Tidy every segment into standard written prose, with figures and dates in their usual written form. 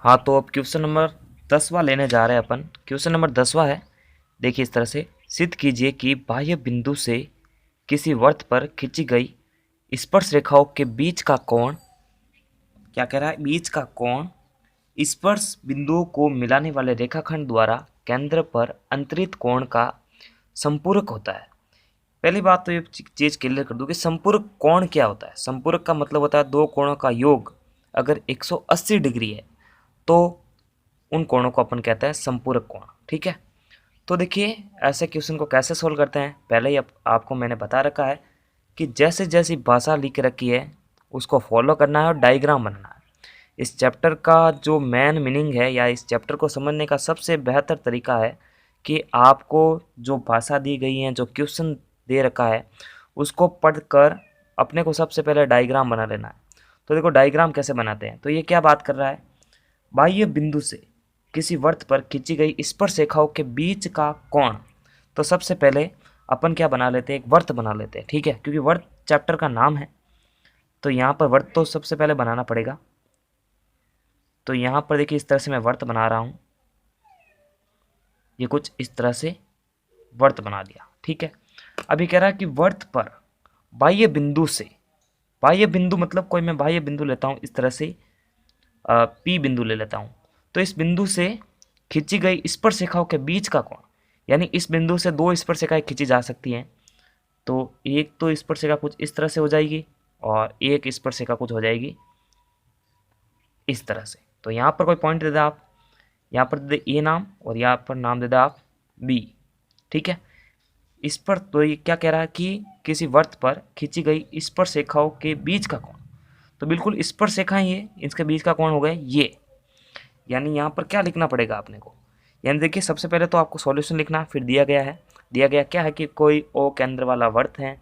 हाँ, तो अब क्वेश्चन नंबर 10वां लेने जा रहे हैं अपन। क्वेश्चन नंबर 10वां है, देखिए इस तरह से, सिद्ध कीजिए कि बाह्य बिंदु से किसी वृत्त पर खींची गई स्पर्श रेखाओं के बीच का कोण, क्या कह रहा है, बीच का कोण स्पर्श बिंदुओं को मिलाने वाले रेखाखंड द्वारा केंद्र पर अंतरित कोण का संपूरक होता है। पहली बात तो ये चीज क्लियर कर दूं कि संपूरक कोण क्या होता है। संपूरक का मतलब होता है दो कोणों का योग अगर 180 डिग्री है तो उन कोणों को अपन कहते हैं संपूरक कोण। ठीक है, तो देखिए ऐसे क्वेश्चन को कैसे सोल्व करते हैं, पहले ही आपको मैंने बता रखा है कि जैसे जैसी भाषा लिख रखी है उसको फॉलो करना है और डायग्राम बनाना है। इस चैप्टर का जो मेन मीनिंग है या इस चैप्टर को समझने का सबसे बेहतर तरीका है कि आपको जो भाषा दी गई है, जो क्वेश्चन दे रखा है, उसको पढ़कर अपने को सबसे पहले डायग्राम बना लेना है। तो देखो डायग्राम कैसे बनाते हैं, तो ये क्या बात कर रहा है, बाह्य बिंदु से किसी वृत्त पर खींची गई स्पर्श रेखाओं के बीच का कोण। तो सबसे पहले अपन क्या बना लेते हैं, एक वृत्त बना लेते हैं। ठीक है, क्योंकि वृत्त चैप्टर का नाम है तो यहाँ पर वृत्त तो सबसे पहले बनाना पड़ेगा। तो यहाँ पर देखिए इस तरह से मैं वृत्त बना रहा हूँ, ये कुछ इस तरह से वृत्त बना दिया। ठीक है, अभी कह रहा है कि वृत्त पर बाह्य बिंदु से, बाह्य बिंदु मतलब कोई मैं बाह्य बिंदु लेता हूँ इस तरह से, पी बिंदु ले लेता हूँ, तो इस बिंदु से खींची गई स्पर्श रेखाओं के बीच का कोण, यानी इस बिंदु से दो स्पर्श रेखाएं खींची जा सकती हैं। तो एक तो स्पर्श रेखा कुछ इस तरह से हो जाएगी और एक स्पर्श रेखा कुछ हो जाएगी इस तरह से। तो यहाँ पर कोई पॉइंट दे दे आप, यहाँ पर दे दे ए नाम और यहाँ पर नाम दे दे आप बी। ठीक है, इस पर तो ये क्या कह रहा है कि किसी वृत्त पर खींची गई स्पर्श रेखाओं के बीच का कोण, तो बिल्कुल स्पर्श रेखाएं ये, इसके बीच का कोण हो गए ये। यानी यहाँ पर क्या लिखना पड़ेगा अपने को, यानी देखिए सबसे पहले तो आपको सॉल्यूशन लिखना, फिर दिया गया है, दिया गया क्या है कि कोई ओ केंद्र वाला वृत्त है,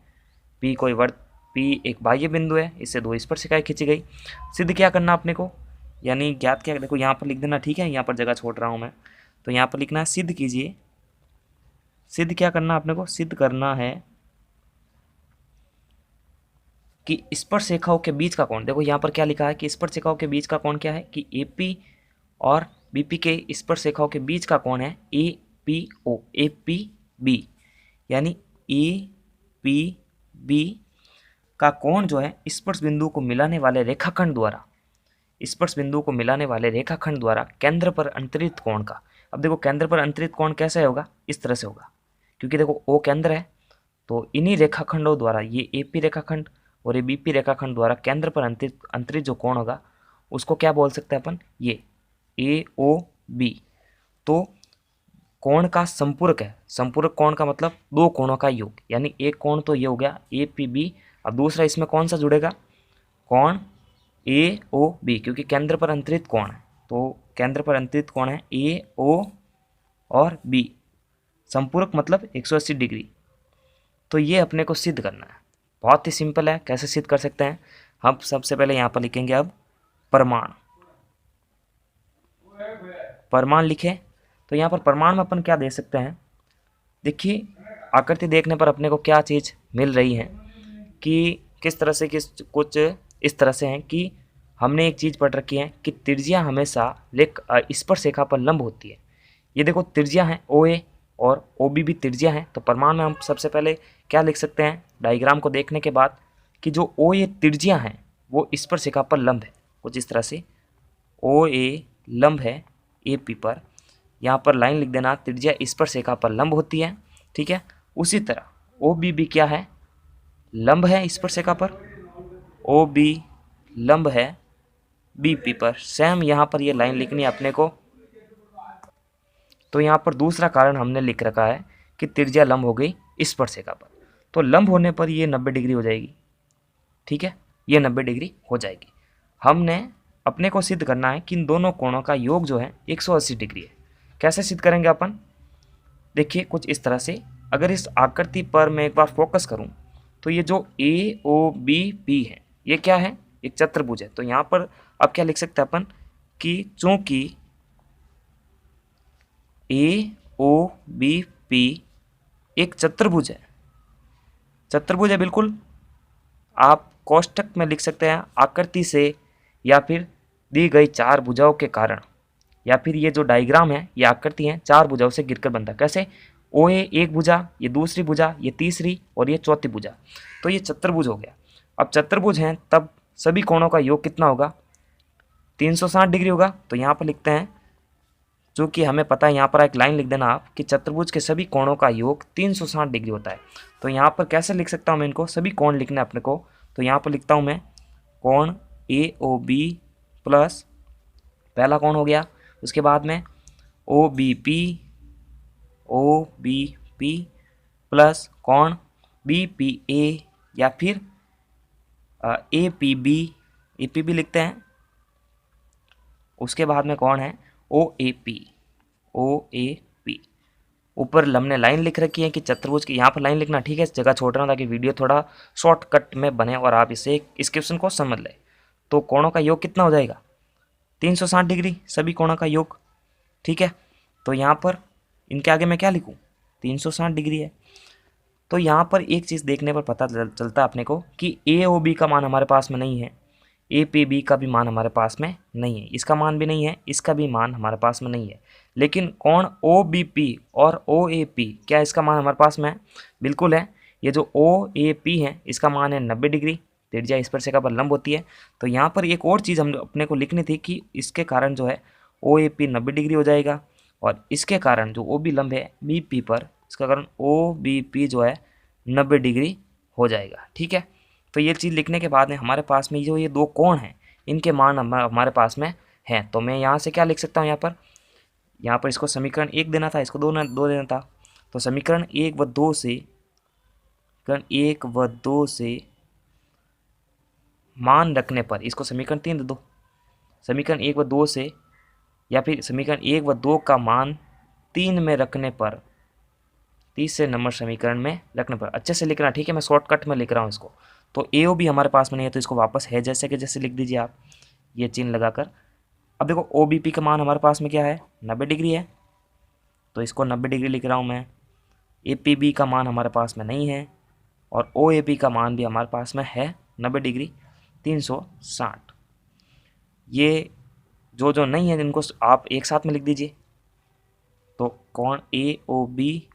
पी कोई वृत्त, पी एक बाह्य बिंदु है, इससे दो स्पर्शिकाएं खींची गई। सिद्ध क्या करना अपने को, यानी ज्ञात क्या, देखो यहाँ पर लिख देना। ठीक है, यहाँ पर जगह छोड़ रहा हूँ मैं, तो यहाँ पर लिखना है सिद्ध कीजिए। सिद्ध क्या करना अपने को, सिद्ध करना है कि स्पर्श रेखाओं के बीच का कोण, देखो यहाँ पर क्या लिखा है कि स्पर्श रेखाओं के बीच का कोण क्या है कि एपी और बीपी के स्पर्श रेखाओं के बीच का कोण है A P O, A P B, यानी ए पी बी का कोण जो है स्पर्श बिंदु को मिलाने वाले रेखाखंड द्वारा, स्पर्श बिंदु को मिलाने वाले रेखाखंड द्वारा केंद्र पर अंतरित कोण का। अब देखो केंद्र पर अंतरित कोण कैसे होगा, इस तरह से होगा, क्योंकि देखो ओ केंद्र है तो इन्हीं रेखाखंडों द्वारा, ये एपी रेखाखंड और ये बीपी रेखाखंड द्वारा केंद्र पर अंतरित अंतरित जो कोण होगा उसको क्या बोल सकते हैं अपन, ये ए ओ बी। तो कोण का संपूरक है, संपूरक कोण का मतलब दो कोणों का योग, यानी एक कोण तो ये हो गया ए पी बी, अब दूसरा इसमें कौन सा जुड़ेगा, कोण ए ओ बी, क्योंकि केंद्र पर अंतरित कोण है, तो केंद्र पर अंतरित कोण है ए ओ और बी, संपूरक मतलब 180 डिग्री। तो ये अपने को सिद्ध करना है, बहुत ही सिंपल है। कैसे सिद्ध कर सकते हैं, हम सबसे पहले यहाँ पर लिखेंगे अब प्रमाण। प्रमाण लिखे, तो यहाँ पर प्रमाण में अपन क्या दे सकते हैं, देखिए आकृति देखने पर अपने को क्या चीज़ मिल रही है कि किस तरह से, किस कुछ इस तरह से हैं कि हमने एक चीज़ पढ़ रखी है कि त्रिज्या हमेशा स्पर्श रेखा पर लंब होती है। ये देखो त्रिज्या है ओ ए और ओ बी भी त्रिज्या है, तो प्रमाण में हम सबसे पहले क्या लिख सकते हैं डायग्राम को देखने के बाद कि जो ओ ए त्रिज्या हैं वो स्पर्श रेखा पर लंब है, कुछ इस तरह से ओ ए लंब है ए पी पर, यहाँ पर लाइन लिख देना, त्रिज्या स्पर्श रेखा पर लंब होती है। ठीक है, उसी तरह ओ बी भी क्या है, लंब है स्पर्श रेखा पर, ओ बी लंब है बी पी पर, सेम यहाँ पर ये लाइन लिखनी है अपने को। तो यहाँ पर दूसरा कारण हमने लिख रखा है कि त्रिज्या लंब हो गई स्पर्श रेखा पर, तो लंब होने पर ये 90 डिग्री हो जाएगी। ठीक है, ये 90 डिग्री हो जाएगी। हमने अपने को सिद्ध करना है कि इन दोनों कोणों का योग जो है 180 डिग्री है। कैसे सिद्ध करेंगे अपन, देखिए कुछ इस तरह से, अगर इस आकृति पर मैं एक बार फोकस करूं तो ये जो ए ओ बी पी है ये क्या है, एक चतुर्भुज है। तो यहाँ पर अब क्या लिख सकते हैं अपन कि चूंकि ए ओ बी पी एक चतुर्भुज है, चतुर्भुज है बिल्कुल, आप कोष्ठक में लिख सकते हैं आकृति से या फिर दी गई चार भुजाओं के कारण, या फिर ये जो डायग्राम है ये आकृति है चार भुजाओं से गिरकर बनता है। कैसे? ओ ए एक भुजा, ये दूसरी भुजा, ये तीसरी और ये चौथी भुजा, तो ये चतुर्भुज हो गया। अब चतुर्भुज हैं तब सभी कोणों का योग कितना होगा? 360 डिग्री होगा। तो यहाँ पर लिखते हैं, चूँकि हमें पता है, यहाँ पर एक लाइन लिख देना आप कि चतुर्भुज के सभी कोणों का योग 360 डिग्री होता है। तो यहाँ पर कैसे लिख सकता हूँ मैं इनको? सभी कोण लिखना है अपने को। तो यहाँ पर लिखता हूँ मैं कोण ए ओ बी प्लस पहला कोण हो गया, उसके बाद में ओ बी पी प्लस कोण बी पी ए, या फिर ए पी बी लिखते हैं। उसके बाद में कौन है? ओ ए पी। ऊपर हमने लाइन लिख रखी है कि चतुर्भुज की, यहाँ पर लाइन लिखना, ठीक है, इस जगह छोड़ रहा हूँ ताकि वीडियो थोड़ा शॉर्टकट में बने और आप इसे इस क्वेश्चन को समझ लें। तो कोणों का योग कितना हो जाएगा? 360 डिग्री सभी कोणों का योग, ठीक है। तो यहाँ पर इनके आगे मैं क्या लिखूँ? 360 डिग्री है। तो यहाँ पर एक चीज़ देखने पर पता चलता है अपने को कि ए ओ बी का मान हमारे पास में नहीं है, ए पी बी का भी मान हमारे पास में नहीं है, इसका मान भी नहीं है, इसका भी मान हमारे पास में नहीं है। लेकिन कोण ओ बी पी और ओ ए पी, क्या इसका मान हमारे पास में है? बिल्कुल है। ये जो ओ ए पी है इसका मान है 90 डिग्री, त्रिज्या स्पर्शिका पर लंब होती है। तो यहाँ पर एक और चीज़ हम अपने को लिखनी थी कि इसके कारण जो है ओ ए पी 90 डिग्री हो जाएगा, और इसके कारण जो ओ बी लंब है बी पी पर, इसका कारण ओ बी पी जो है 90 डिग्री हो जाएगा, ठीक है। तो ये चीज़ लिखने के बाद में हमारे पास में जो ये दो कोण हैं इनके मान हमारे पास में हैं। तो मैं यहाँ से क्या लिख सकता हूँ? यहाँ पर इसको समीकरण 1 देना था, इसको 2 देना था। तो समीकरण 1 व 2 से मान रखने पर, इसको समीकरण 3 दे दो। समीकरण 1 व 2 से, या फिर समीकरण 1 व 2 का मान 3 में रखने पर, तीसरे नंबर समीकरण में रखने पर, अच्छे से लिखना, ठीक है, मैं शॉर्टकट में लिख रहा हूँ इसको। तो ए ओ बी हमारे पास में नहीं है तो इसको वापस है जैसे कि जैसे लिख दीजिए आप, ये चिन्ह लगाकर। अब देखो ओ बी पी का मान हमारे पास में क्या है? 90 डिग्री है, तो इसको 90 डिग्री लिख रहा हूँ मैं। ए पी बी का मान हमारे पास में नहीं है, और ओ ए पी का मान भी हमारे पास में है 90 डिग्री 360। ये जो नहीं है इनको आप एक साथ में लिख दीजिए। तो कोण ए ओ बी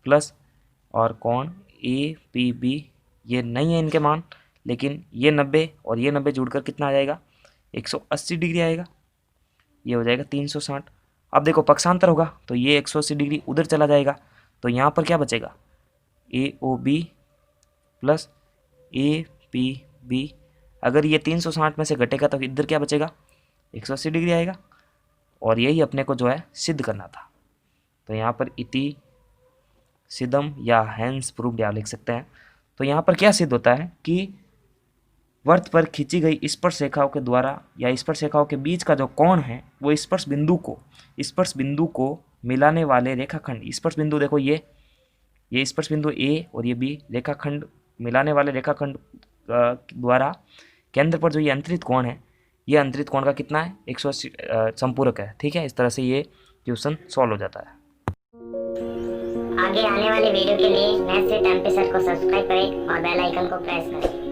प्लस और कोण ए पी बी, ये नहीं है इनके मान, लेकिन ये 90 और ये 90 जुड़कर कितना आ जाएगा? 180 डिग्री आएगा, ये हो जाएगा 360। अब देखो पक्षांतर होगा तो ये 180 डिग्री उधर चला जाएगा, तो यहाँ पर क्या बचेगा? A O B plus A P B. अगर ये 360 में से घटेगा तो इधर क्या बचेगा? 180 डिग्री आएगा, और यही अपने को जो है सिद्ध करना था। तो यहाँ पर इति सिद्धम या हैंस प्रूव्ड आप लिख सकते हैं। तो यहाँ पर क्या सिद्ध होता है कि वृत्त पर खींची गई स्पर्श रेखाओं के द्वारा या स्पर्श रेखाओं के बीच का जो कोण है वो स्पर्श बिंदु को मिलाने वाले रेखाखंड, स्पर्श बिंदु देखो ये स्पर्श बिंदु ए और ये बी, रेखाखंड मिलाने वाले रेखाखंड द्वारा केंद्र पर जो ये अंतरित कोण है, ये अंतरित कोण का कितना है? 180 संपूरक है, ठीक है। इस तरह से ये क्वेश्चन सॉल्व हो जाता है। आगे आने वाले वीडियो के लिए मैथ्स विद एमपी सर को सब्सक्राइब करें और बेल आइकन को प्रेस करें।